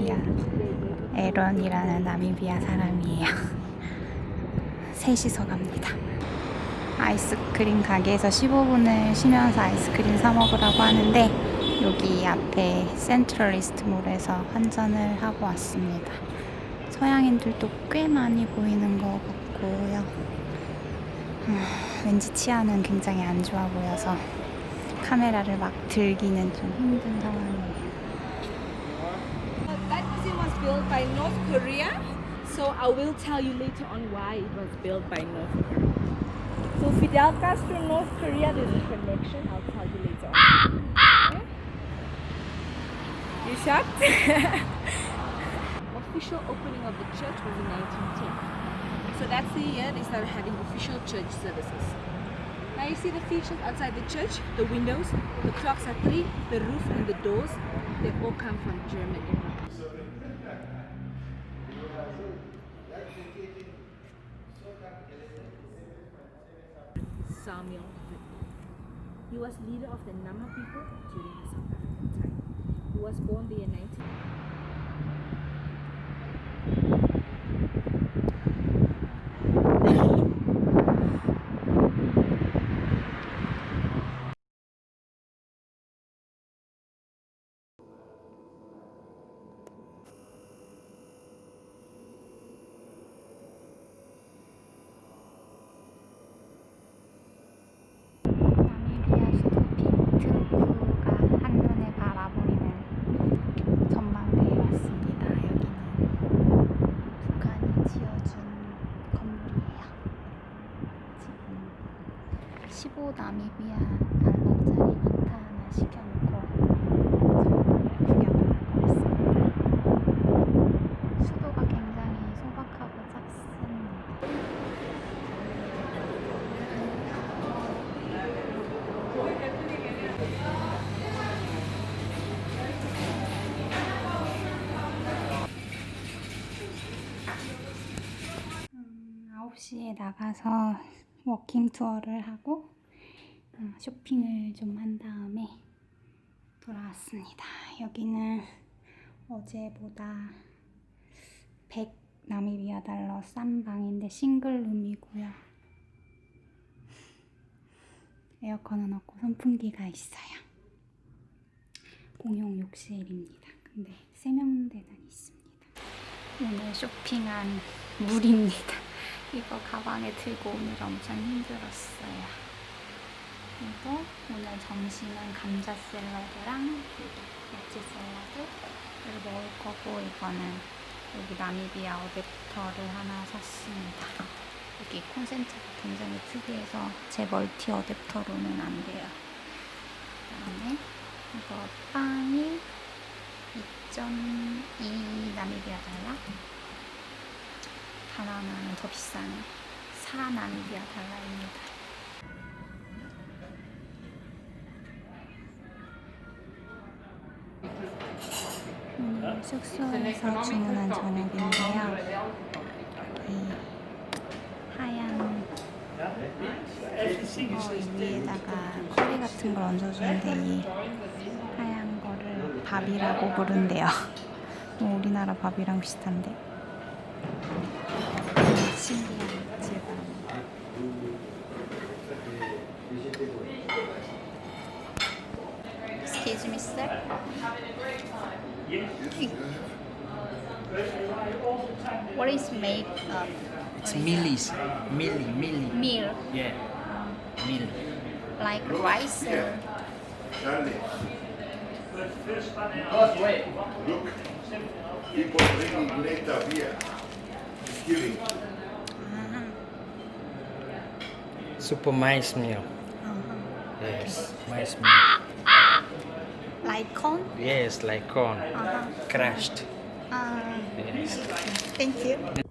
나미비아 에런이라는 나미비아 사람이에요. 셋이서 갑니다. 아이스크림 가게에서 15분을 쉬면서 아이스크림 사 먹으라고 하는데 여기 앞에 센트럴리스트몰에서 환전을 하고 왔습니다. 서양인들도 꽤 많이 보이는 것 같고요. 왠지 치아는 굉장히 안 좋아 보여서 카메라를 막 들기는 좀 힘든 상황이에요. That museum was built by North Korea, so I will tell you later on why it was built by North Korea. So Fidel Castro, North Korea, there's a connection. I'll tell you later on. Okay? You shocked? Official opening of the church was in 1910. So that's the year they started having official church services. Now you see the features outside the church, the windows, the clocks are 3, the roof and the doors, they all come from Germany. Samuel. He was leader of the Nama people during the South African time. He was born there in 19... 빈트후크가 한눈에 바라보이는 전망대에 왔습니다. 여기는 북한이 지어준 건물이에요. 지금 15 나미비아 달러짜리 마트 하나 시켜놓고 정말을 구경을 하고 있습니다. 수도가 굉장히 소박하고 작습니다. 아홉 시에 나가서 워킹 투어를 하고 쇼핑을 좀 한 다음에 돌아왔습니다. 여기는 어제보다 100 나미비아 달러 싼 방인데 싱글룸이고요. 에어컨은 없고 선풍기가 있어요. 공용 욕실입니다. 근데 세면대는 있습니다. 오늘 쇼핑한 물입니다. 이거 가방에 들고 오느라 엄청 힘들었어요. 그리고 오늘 점심은 감자 샐러드랑 야채 샐러드를 먹을 거고, 이거는 여기 나미비아 어댑터를 하나 샀습니다. 여기 콘센트가 굉장히 특이해서 제 멀티 어댑터로는 안 돼요. 그다음에 이거 빵이 2.2 나미비아 달러, 바나나는 더 비싸네. 4 나미비아 달러입니다. 오늘 숙소에서 주문한 저녁인데요. 이 하얀 위에다가 커리 같은 걸 얹어주는데 이 하얀 거를 밥이라고 부른대요. 우리나라 밥이랑 비슷한데 신기한 질감. Excuse me, sir. What is made of? It's mealies. Mealy. Meal. Yeah. Meal. Like rice or? Look, people drinking later beer. Giving. Super mice meal. Yes, mice meal. Like corn? Yes, like corn. Crushed. Uh, Yes. Thank you.